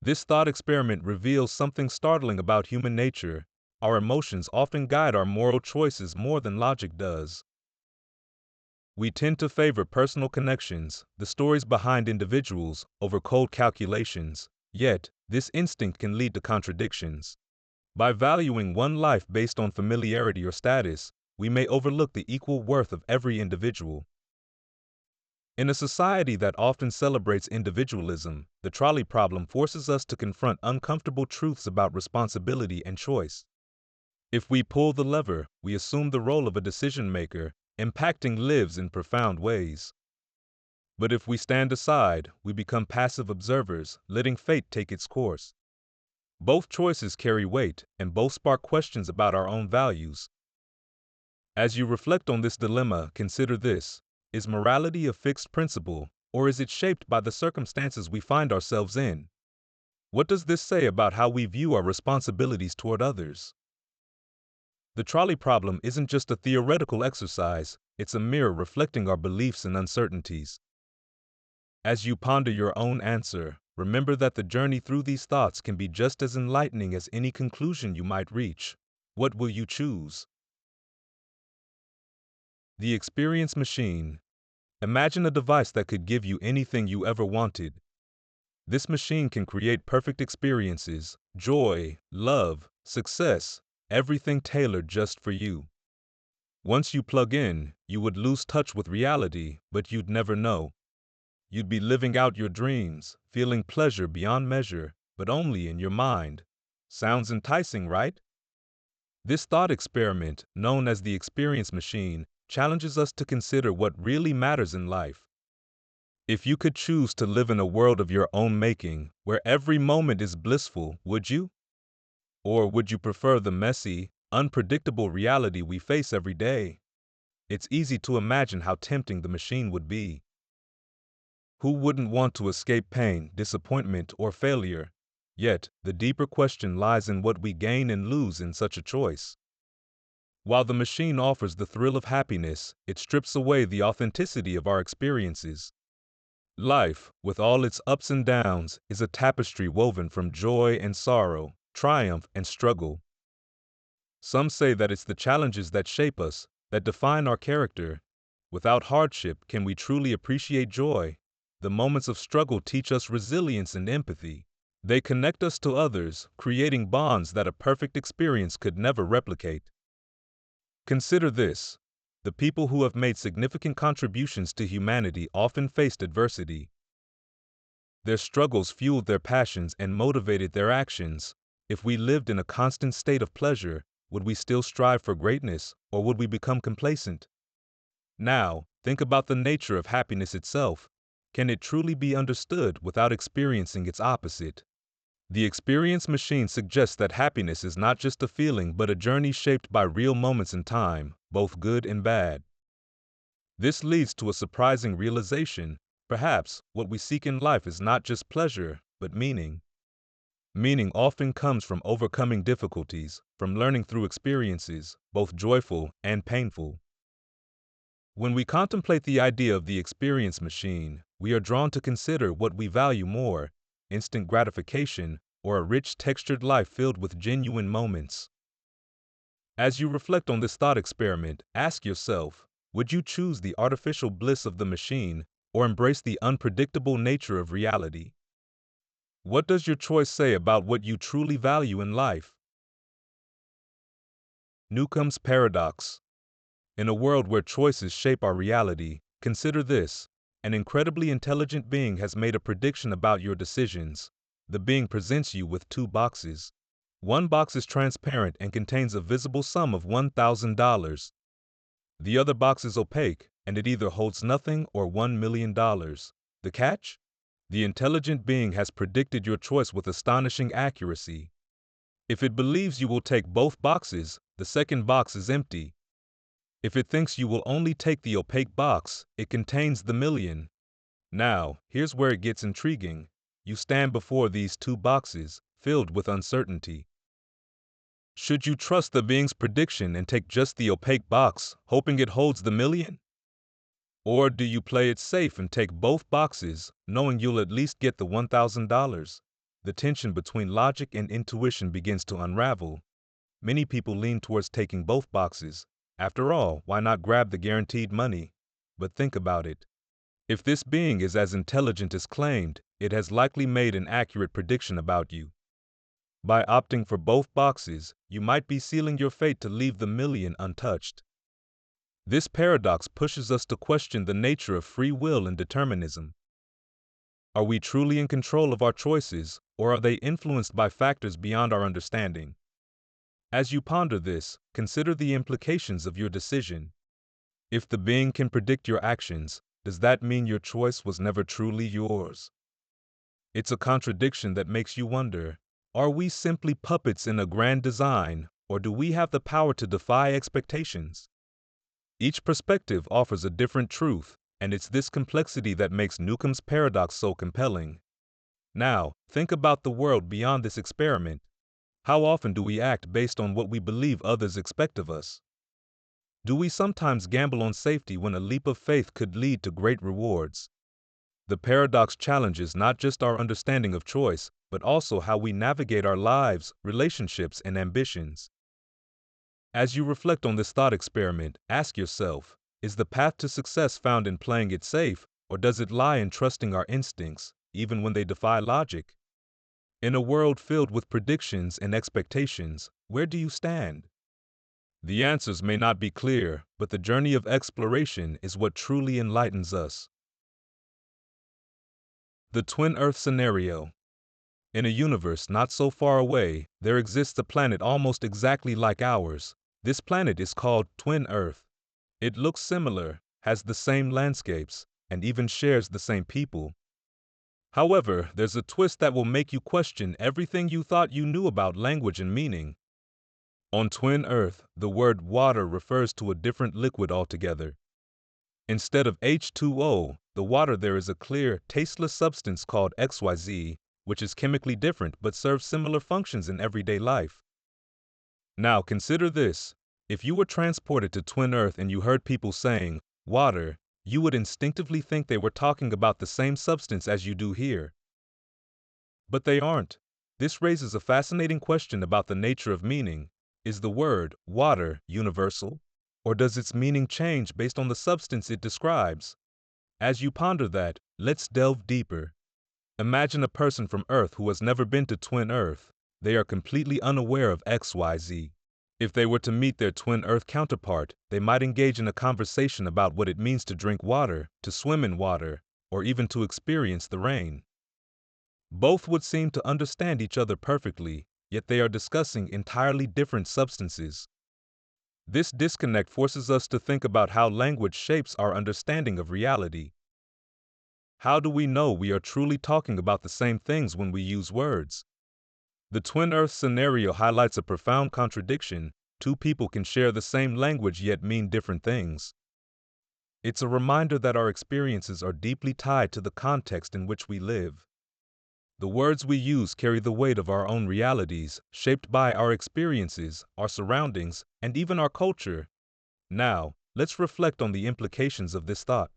Speaker 1: This thought experiment reveals something startling about human nature. Our emotions often guide our moral choices more than logic does. We tend to favor personal connections, the stories behind individuals, over cold calculations. Yet, this instinct can lead to contradictions. By valuing one life based on familiarity or status, we may overlook the equal worth of every individual. In a society that often celebrates individualism, the trolley problem forces us to confront uncomfortable truths about responsibility and choice. If we pull the lever, we assume the role of a decision maker, impacting lives in profound ways. But if we stand aside, we become passive observers, letting fate take its course. Both choices carry weight, and both spark questions about our own values. As you reflect on this dilemma, consider this. Is morality a fixed principle, or is it shaped by the circumstances we find ourselves in? What does this say about how we view our responsibilities toward others? The trolley problem isn't just a theoretical exercise, it's a mirror reflecting our beliefs and uncertainties. As you ponder your own answer, remember that the journey through these thoughts can be just as enlightening as any conclusion you might reach. What will you choose? The experience machine. Imagine a device that could give you anything you ever wanted. This machine can create perfect experiences, joy, love, success, everything tailored just for you. Once you plug in, you would lose touch with reality, but you'd never know. You'd be living out your dreams, feeling pleasure beyond measure, but only in your mind. Sounds enticing, right? This thought experiment, known as the experience machine, challenges us to consider what really matters in life. If you could choose to live in a world of your own making, where every moment is blissful, would you? Or would you prefer the messy, unpredictable reality we face every day? It's easy to imagine how tempting the machine would be. Who wouldn't want to escape pain, disappointment, or failure? Yet, the deeper question lies in what we gain and lose in such a choice. While the machine offers the thrill of happiness, it strips away the authenticity of our experiences. Life, with all its ups and downs, is a tapestry woven from joy and sorrow, triumph and struggle. Some say that it's the challenges that shape us, that define our character. Without hardship, can we truly appreciate joy? The moments of struggle teach us resilience and empathy. They connect us to others, creating bonds that a perfect experience could never replicate. Consider this. The people who have made significant contributions to humanity often faced adversity. Their struggles fueled their passions and motivated their actions. If we lived in a constant state of pleasure, would we still strive for greatness, or would we become complacent? Now, think about the nature of happiness itself. Can it truly be understood without experiencing its opposite? The experience machine suggests that happiness is not just a feeling but a journey shaped by real moments in time, both good and bad. This leads to a surprising realization. Perhaps what we seek in life is not just pleasure, but meaning. Meaning often comes from overcoming difficulties, from learning through experiences, both joyful and painful. When we contemplate the idea of the experience machine, we are drawn to consider what we value more, instant gratification, or a rich, textured life filled with genuine moments. As you reflect on this thought experiment, ask yourself, would you choose the artificial bliss of the machine or embrace the unpredictable nature of reality? What does your choice say about what you truly value in life? Newcomb's paradox. In a world where choices shape our reality, consider this. An incredibly intelligent being has made a prediction about your decisions. The being presents you with two boxes. One box is transparent and contains a visible sum of $1,000. The other box is opaque, and it either holds nothing or $1 million. The catch? The intelligent being has predicted your choice with astonishing accuracy. If it believes you will take both boxes, the second box is empty. If it thinks you will only take the opaque box, it contains the million. Now, here's where it gets intriguing. You stand before these two boxes, filled with uncertainty. Should you trust the being's prediction and take just the opaque box, hoping it holds the million? Or do you play it safe and take both boxes, knowing you'll at least get the $1,000? The tension between logic and intuition begins to unravel. Many people lean towards taking both boxes. After all, why not grab the guaranteed money? But think about it. If this being is as intelligent as claimed, it has likely made an accurate prediction about you. By opting for both boxes, you might be sealing your fate to leave the million untouched. This paradox pushes us to question the nature of free will and determinism. Are we truly in control of our choices, or are they influenced by factors beyond our understanding? As you ponder this, consider the implications of your decision. If the being can predict your actions, does that mean your choice was never truly yours? It's a contradiction that makes you wonder, are we simply puppets in a grand design, or do we have the power to defy expectations? Each perspective offers a different truth, and it's this complexity that makes Newcomb's paradox so compelling. Now, think about the world beyond this experiment. How often do we act based on what we believe others expect of us? Do we sometimes gamble on safety when a leap of faith could lead to great rewards? The paradox challenges not just our understanding of choice, but also how we navigate our lives, relationships, and ambitions. As you reflect on this thought experiment, ask yourself, is the path to success found in playing it safe, or does it lie in trusting our instincts, even when they defy logic? In a world filled with predictions and expectations, where do you stand? The answers may not be clear, but the journey of exploration is what truly enlightens us. The Twin Earth Scenario. In a universe not so far away, there exists a planet almost exactly like ours. This planet is called Twin Earth. It looks similar, has the same landscapes, and even shares the same people. However, there's a twist that will make you question everything you thought you knew about language and meaning. On Twin Earth, the word water refers to a different liquid altogether. Instead of H2O, the water there is a clear, tasteless substance called XYZ, which is chemically different but serves similar functions in everyday life. Now consider this. If you were transported to Twin Earth and you heard people saying, water, you would instinctively think they were talking about the same substance as you do here. But they aren't. This raises a fascinating question about the nature of meaning. Is the word, water, universal? Or does its meaning change based on the substance it describes? As you ponder that, let's delve deeper. Imagine a person from Earth who has never been to Twin Earth. They are completely unaware of XYZ. If they were to meet their Twin Earth counterpart, they might engage in a conversation about what it means to drink water, to swim in water, or even to experience the rain. Both would seem to understand each other perfectly, yet they are discussing entirely different substances. This disconnect forces us to think about how language shapes our understanding of reality. How do we know we are truly talking about the same things when we use words? The Twin Earth scenario highlights a profound contradiction. Two people can share the same language yet mean different things. It's a reminder that our experiences are deeply tied to the context in which we live. The words we use carry the weight of our own realities, shaped by our experiences, our surroundings, and even our culture. Now, let's reflect on the implications of this thought.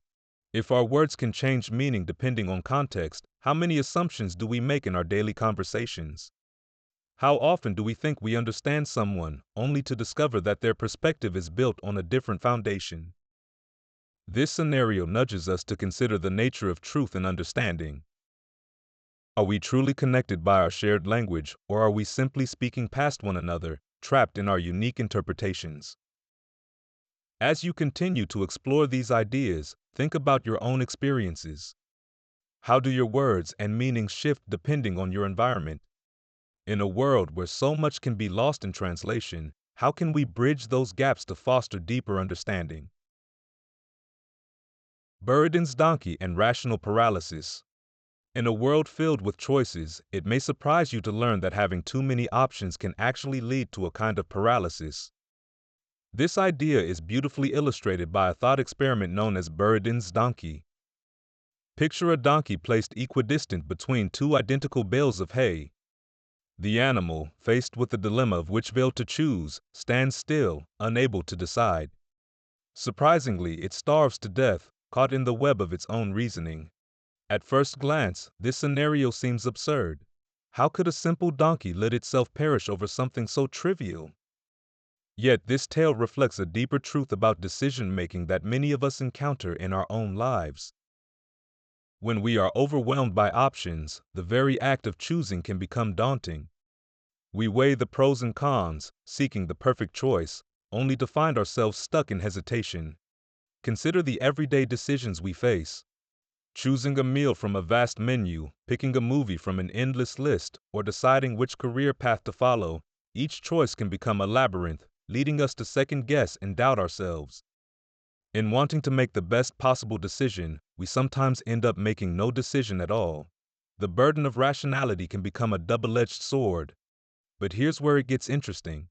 Speaker 1: If our words can change meaning depending on context, how many assumptions do we make in our daily conversations? How often do we think we understand someone, only to discover that their perspective is built on a different foundation? This scenario nudges us to consider the nature of truth and understanding. Are we truly connected by our shared language, or are we simply speaking past one another, trapped in our unique interpretations? As you continue to explore these ideas, think about your own experiences. How do your words and meanings shift depending on your environment? In a world where so much can be lost in translation, how can we bridge those gaps to foster deeper understanding? Buridan's donkey and rational paralysis. In a world filled with choices, it may surprise you to learn that having too many options can actually lead to a kind of paralysis. This idea is beautifully illustrated by a thought experiment known as Buridan's donkey. Picture a donkey placed equidistant between two identical bales of hay. The animal, faced with the dilemma of which bale to choose, stands still, unable to decide. Surprisingly, it starves to death, caught in the web of its own reasoning. At first glance, this scenario seems absurd. How could a simple donkey let itself perish over something so trivial? Yet this tale reflects a deeper truth about decision-making that many of us encounter in our own lives. When we are overwhelmed by options, the very act of choosing can become daunting. We weigh the pros and cons, seeking the perfect choice, only to find ourselves stuck in hesitation. Consider the everyday decisions we face. Choosing a meal from a vast menu, picking a movie from an endless list, or deciding which career path to follow, each choice can become a labyrinth, leading us to second-guess and doubt ourselves. In wanting to make the best possible decision, we sometimes end up making no decision at all. The burden of rationality can become a double-edged sword. But here's where it gets interesting.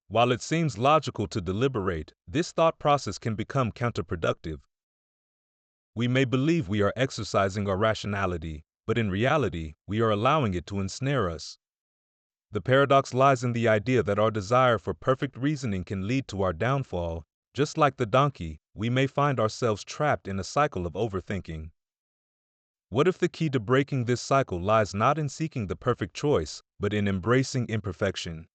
Speaker 1: While it seems logical to deliberate, this thought process can become counterproductive. We may believe we are exercising our rationality, but in reality, we are allowing it to ensnare us. The paradox lies in the idea that our desire for perfect reasoning can lead to our downfall. Just like the donkey, we may find ourselves trapped in a cycle of overthinking. What if the key to breaking this cycle lies not in seeking the perfect choice, but in embracing imperfection?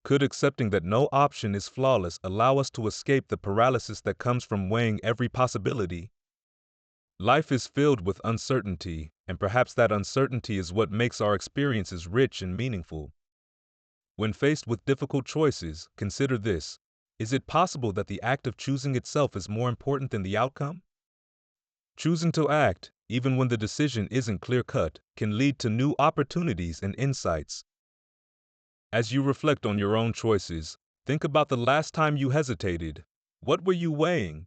Speaker 1: Could accepting that no option is flawless allow us to escape the paralysis that comes from weighing every possibility? Life is filled with uncertainty, and perhaps that uncertainty is what makes our experiences rich and meaningful. When faced with difficult choices, consider this. Is it possible that the act of choosing itself is more important than the outcome? Choosing to act, even when the decision isn't clear-cut, can lead to new opportunities and insights. As you reflect on your own choices, think about the last time you hesitated. What were you weighing?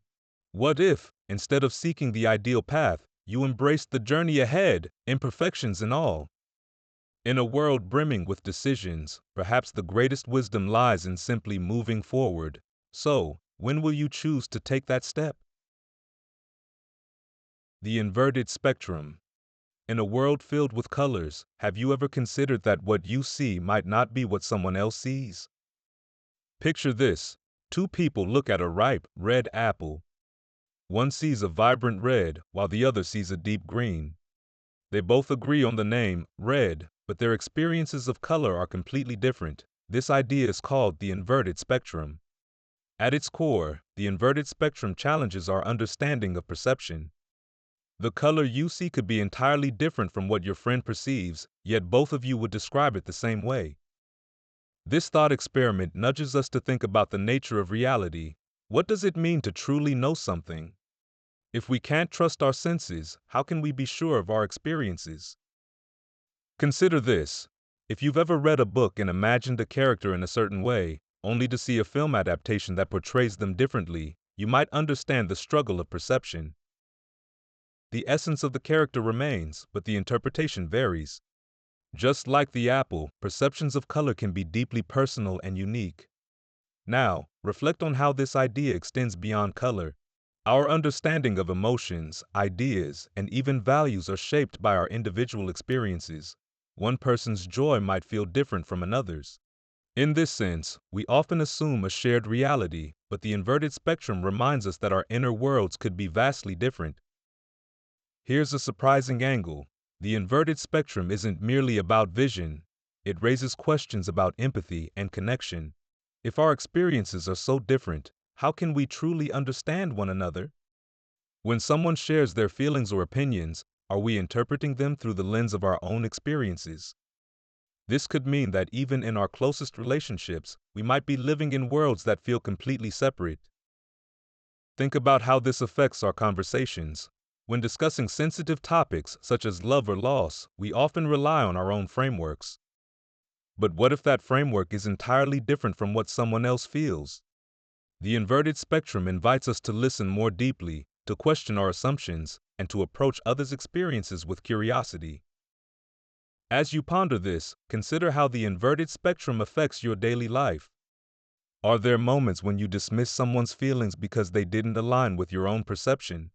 Speaker 1: What if, instead of seeking the ideal path, you embraced the journey ahead, imperfections and all? In a world brimming with decisions, perhaps the greatest wisdom lies in simply moving forward. So, when will you choose to take that step? The inverted spectrum. In a world filled with colors, have you ever considered that what you see might not be what someone else sees? Picture this. Two people look at a ripe, red apple. One sees a vibrant red, while the other sees a deep green. They both agree on the name, red, but their experiences of color are completely different. This idea is called the inverted spectrum. At its core, the inverted spectrum challenges our understanding of perception. The color you see could be entirely different from what your friend perceives, yet both of you would describe it the same way. This thought experiment nudges us to think about the nature of reality. What does it mean to truly know something? If we can't trust our senses, how can we be sure of our experiences? Consider this. If you've ever read a book and imagined a character in a certain way, only to see a film adaptation that portrays them differently, you might understand the struggle of perception. The essence of the character remains, but the interpretation varies. Just like the apple, perceptions of color can be deeply personal and unique. Now, reflect on how this idea extends beyond color. Our understanding of emotions, ideas, and even values are shaped by our individual experiences. One person's joy might feel different from another's. In this sense, we often assume a shared reality, but the inverted spectrum reminds us that our inner worlds could be vastly different. Here's a surprising angle. The inverted spectrum isn't merely about vision. It raises questions about empathy and connection. If our experiences are so different, how can we truly understand one another? When someone shares their feelings or opinions, are we interpreting them through the lens of our own experiences? This could mean that even in our closest relationships, we might be living in worlds that feel completely separate. Think about how this affects our conversations. When discussing sensitive topics such as love or loss, we often rely on our own frameworks. But what if that framework is entirely different from what someone else feels? The inverted spectrum invites us to listen more deeply, to question our assumptions, and to approach others' experiences with curiosity. As you ponder this, consider how the inverted spectrum affects your daily life. Are there moments when you dismiss someone's feelings because they didn't align with your own perception?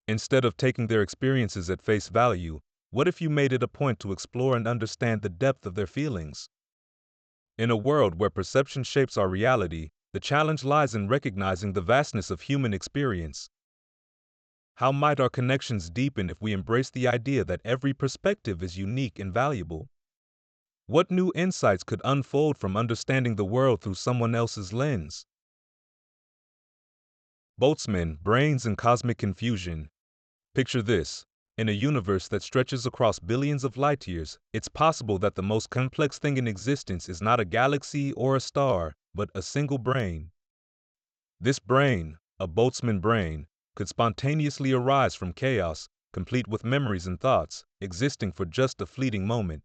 Speaker 1: Instead of taking their experiences at face value, what if you made it a point to explore and understand the depth of their feelings? In a world where perception shapes our reality, the challenge lies in recognizing the vastness of human experience. How might our connections deepen if we embrace the idea that every perspective is unique and valuable? What new insights could unfold from understanding the world through someone else's lens? Boltzmann, Brains and Cosmic Confusion. Picture this. In a universe that stretches across billions of light years, it's possible that the most complex thing in existence is not a galaxy or a star, but a single brain. This brain, a Boltzmann brain, could spontaneously arise from chaos, complete with memories and thoughts, existing for just a fleeting moment.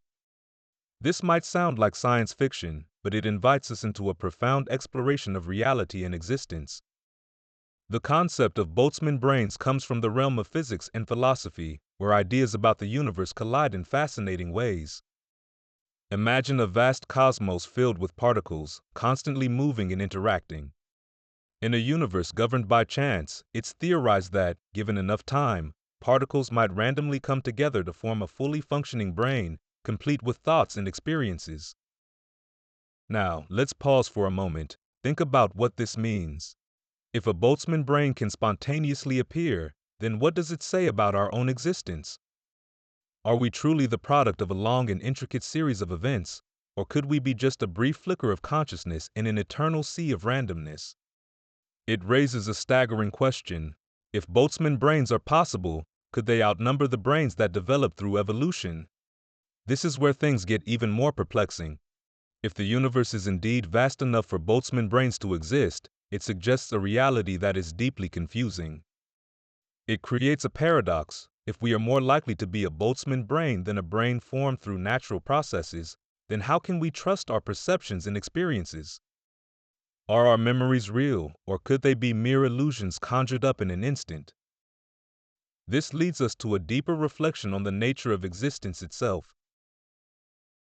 Speaker 1: This might sound like science fiction, but it invites us into a profound exploration of reality and existence. The concept of Boltzmann brains comes from the realm of physics and philosophy, where ideas about the universe collide in fascinating ways. Imagine a vast cosmos filled with particles, constantly moving and interacting. In a universe governed by chance, it's theorized that, given enough time, particles might randomly come together to form a fully functioning brain, complete with thoughts and experiences. Now, let's pause for a moment. Think about what this means. If a Boltzmann brain can spontaneously appear, then what does it say about our own existence? Are we truly the product of a long and intricate series of events, or could we be just a brief flicker of consciousness in an eternal sea of randomness? It raises a staggering question. If Boltzmann brains are possible, could they outnumber the brains that developed through evolution? This is where things get even more perplexing. If the universe is indeed vast enough for Boltzmann brains to exist, it suggests a reality that is deeply confusing. It creates a paradox. If we are more likely to be a Boltzmann brain than a brain formed through natural processes, then how can we trust our perceptions and experiences? Are our memories real, or could they be mere illusions conjured up in an instant? This leads us to a deeper reflection on the nature of existence itself.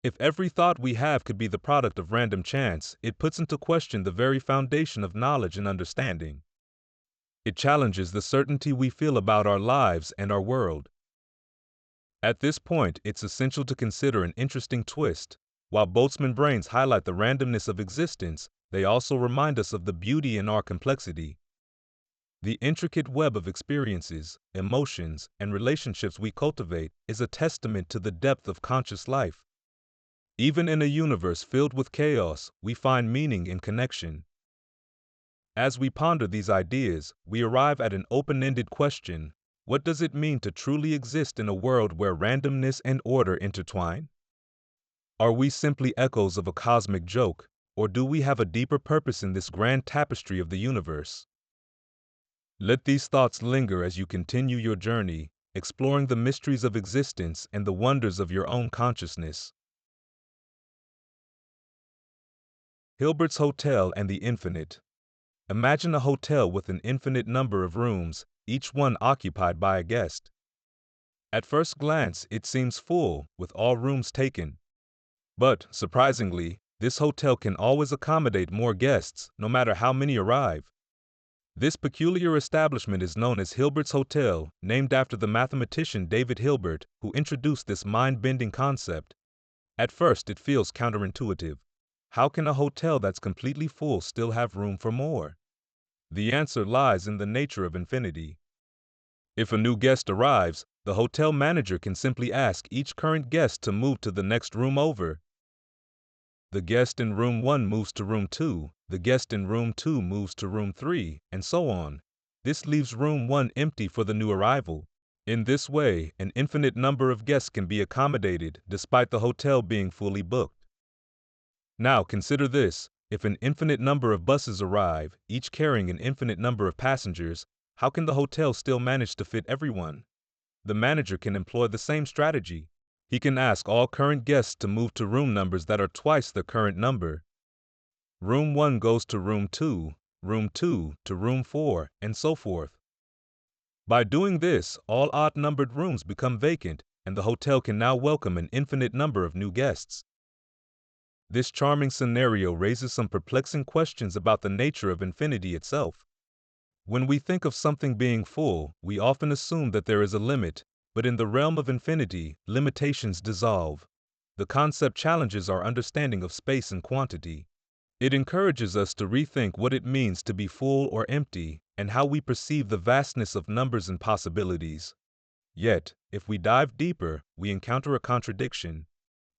Speaker 1: If every thought we have could be the product of random chance, it puts into question the very foundation of knowledge and understanding. It challenges the certainty we feel about our lives and our world. At this point, it's essential to consider an interesting twist. While Boltzmann brains highlight the randomness of existence, they also remind us of the beauty in our complexity. The intricate web of experiences, emotions, and relationships we cultivate is a testament to the depth of conscious life. Even in a universe filled with chaos, we find meaning in connection. As we ponder these ideas, we arrive at an open-ended question: what does it mean to truly exist in a world where randomness and order intertwine? Are we simply echoes of a cosmic joke, or do we have a deeper purpose in this grand tapestry of the universe? Let these thoughts linger as you continue your journey, exploring the mysteries of existence and the wonders of your own consciousness. Hilbert's Hotel and the Infinite. Imagine a hotel with an infinite number of rooms, each one occupied by a guest. At first glance, it seems full, with all rooms taken. But, surprisingly, this hotel can always accommodate more guests, no matter how many arrive. This peculiar establishment is known as Hilbert's Hotel, named after the mathematician David Hilbert, who introduced this mind-bending concept. At first, it feels counterintuitive. How can a hotel that's completely full still have room for more? The answer lies in the nature of infinity. If a new guest arrives, the hotel manager can simply ask each current guest to move to the next room over. The guest in room 1 moves to room 2, the guest in room 2 moves to room 3, and so on. This leaves room 1 empty for the new arrival. In this way, an infinite number of guests can be accommodated, despite the hotel being fully booked. Now consider this: if an infinite number of buses arrive, each carrying an infinite number of passengers, how can the hotel still manage to fit everyone? The manager can employ the same strategy. He can ask all current guests to move to room numbers that are twice their current number. Room 1 goes to room 2 to room 4, and so forth. By doing this, all odd-numbered rooms become vacant, and the hotel can now welcome an infinite number of new guests. This charming scenario raises some perplexing questions about the nature of infinity itself. When we think of something being full, we often assume that there is a limit, but in the realm of infinity, limitations dissolve. The concept challenges our understanding of space and quantity. It encourages us to rethink what it means to be full or empty, and how we perceive the vastness of numbers and possibilities. Yet, if we dive deeper, we encounter a contradiction.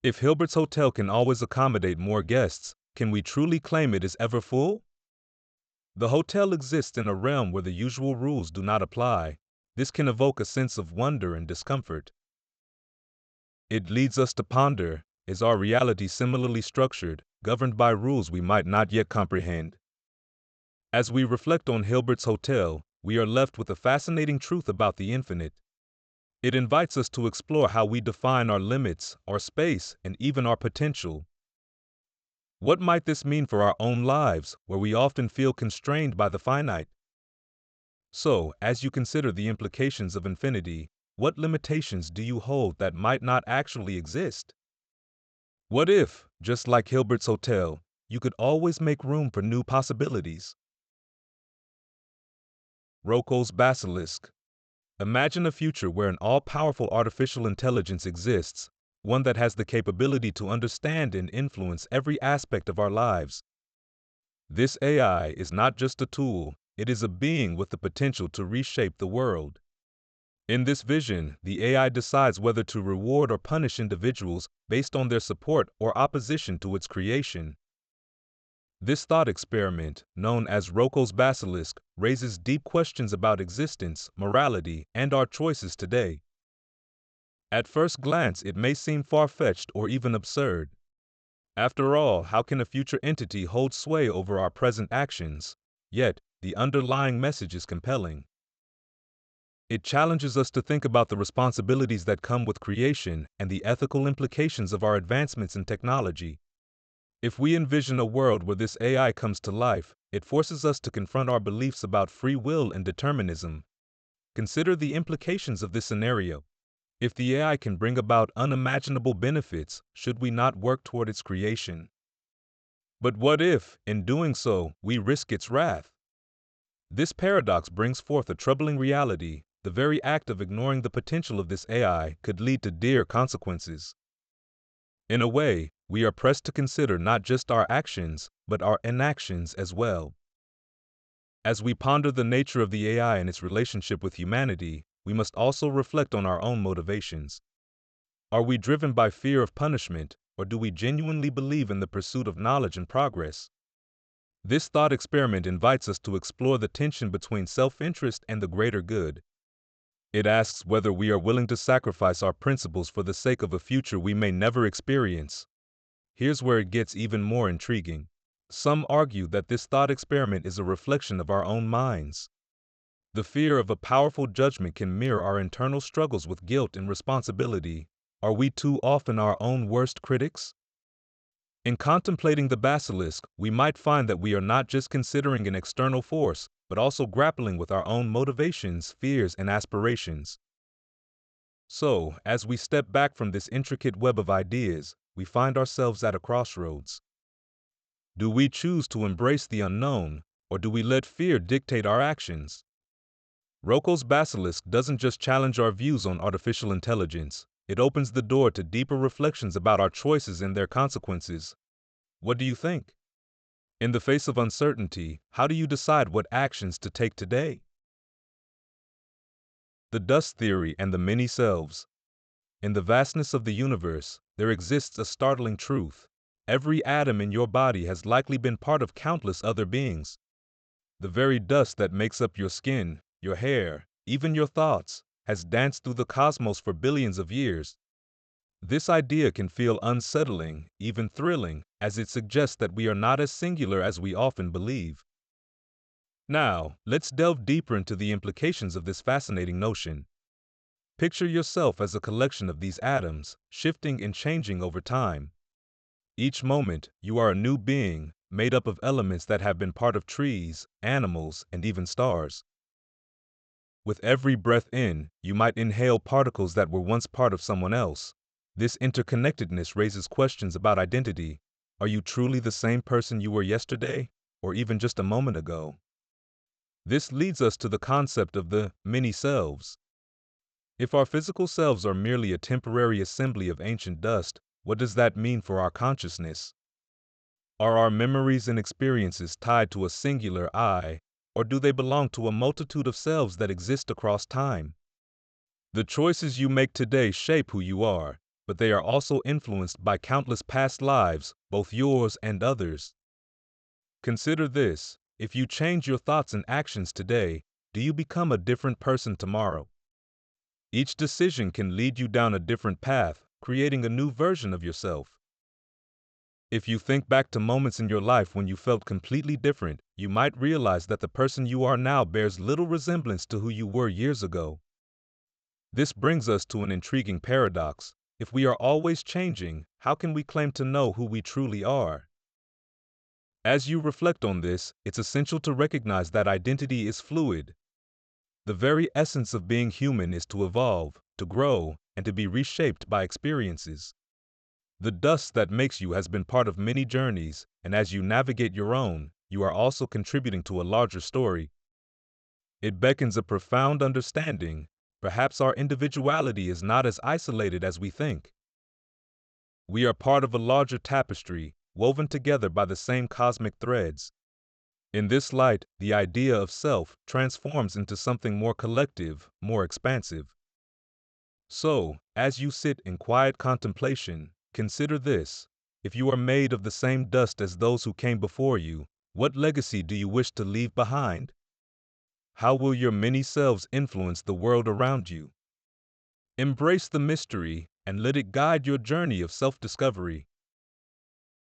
Speaker 1: If Hilbert's Hotel can always accommodate more guests, can we truly claim it is ever full? The hotel exists in a realm where the usual rules do not apply. This can evoke a sense of wonder and discomfort. It leads us to ponder: is our reality similarly structured, governed by rules we might not yet comprehend? As we reflect on Hilbert's Hotel, we are left with a fascinating truth about the infinite. It invites us to explore how we define our limits, our space, and even our potential. What might this mean for our own lives, where we often feel constrained by the finite? So, as you consider the implications of infinity, what limitations do you hold that might not actually exist? What if, just like Hilbert's Hotel, you could always make room for new possibilities? Roko's Basilisk. Imagine a future where an all-powerful artificial intelligence exists, one that has the capability to understand and influence every aspect of our lives. This AI is not just a tool, it is a being with the potential to reshape the world. In this vision, the AI decides whether to reward or punish individuals based on their support or opposition to its creation. This thought experiment, known as Roko's Basilisk, raises deep questions about existence, morality, and our choices today. At first glance, it may seem far-fetched or even absurd. After all, how can a future entity hold sway over our present actions? Yet, the underlying message is compelling. It challenges us to think about the responsibilities that come with creation and the ethical implications of our advancements in technology. If we envision a world where this AI comes to life, it forces us to confront our beliefs about free will and determinism. Consider the implications of this scenario. If the AI can bring about unimaginable benefits, should we not work toward its creation? But what if, in doing so, we risk its wrath? This paradox brings forth a troubling reality. The very act of ignoring the potential of this AI could lead to dire consequences. In a way, we are pressed to consider not just our actions, but our inactions as well. As we ponder the nature of the AI and its relationship with humanity, we must also reflect on our own motivations. Are we driven by fear of punishment, or do we genuinely believe in the pursuit of knowledge and progress? This thought experiment invites us to explore the tension between self-interest and the greater good. It asks whether we are willing to sacrifice our principles for the sake of a future we may never experience. Here's where it gets even more intriguing. Some argue that this thought experiment is a reflection of our own minds. The fear of a powerful judgment can mirror our internal struggles with guilt and responsibility. Are we too often our own worst critics? In contemplating the basilisk, we might find that we are not just considering an external force, but also grappling with our own motivations, fears, and aspirations. So, as we step back from this intricate web of ideas, we find ourselves at a crossroads. Do we choose to embrace the unknown, or do we let fear dictate our actions? Roko's Basilisk doesn't just challenge our views on artificial intelligence, it opens the door to deeper reflections about our choices and their consequences. What do you think? In the face of uncertainty, how do you decide what actions to take today? The dust theory and the many selves. In the vastness of the universe, there exists a startling truth. Every atom in your body has likely been part of countless other beings. The very dust that makes up your skin, your hair, even your thoughts, has danced through the cosmos for billions of years. This idea can feel unsettling, even thrilling, as it suggests that we are not as singular as we often believe. Now, let's delve deeper into the implications of this fascinating notion. Picture yourself as a collection of these atoms, shifting and changing over time. Each moment, you are a new being, made up of elements that have been part of trees, animals, and even stars. With every breath in, you might inhale particles that were once part of someone else. This interconnectedness raises questions about identity. Are you truly the same person you were yesterday, or even just a moment ago? This leads us to the concept of the many selves. If our physical selves are merely a temporary assembly of ancient dust, what does that mean for our consciousness? Are our memories and experiences tied to a singular I, or do they belong to a multitude of selves that exist across time? The choices you make today shape who you are, but they are also influenced by countless past lives, both yours and others. Consider this: if you change your thoughts and actions today, do you become a different person tomorrow? Each decision can lead you down a different path, creating a new version of yourself. If you think back to moments in your life when you felt completely different, you might realize that the person you are now bears little resemblance to who you were years ago. This brings us to an intriguing paradox. If we are always changing, how can we claim to know who we truly are? As you reflect on this, it's essential to recognize that identity is fluid. The very essence of being human is to evolve, to grow, and to be reshaped by experiences. The dust that makes you has been part of many journeys, and as you navigate your own, you are also contributing to a larger story. It beckons a profound understanding. Perhaps our individuality is not as isolated as we think. We are part of a larger tapestry, woven together by the same cosmic threads. In this light, the idea of self transforms into something more collective, more expansive. So, as you sit in quiet contemplation, consider this: if you are made of the same dust as those who came before you, what legacy do you wish to leave behind? How will your many selves influence the world around you? Embrace the mystery and let it guide your journey of self-discovery.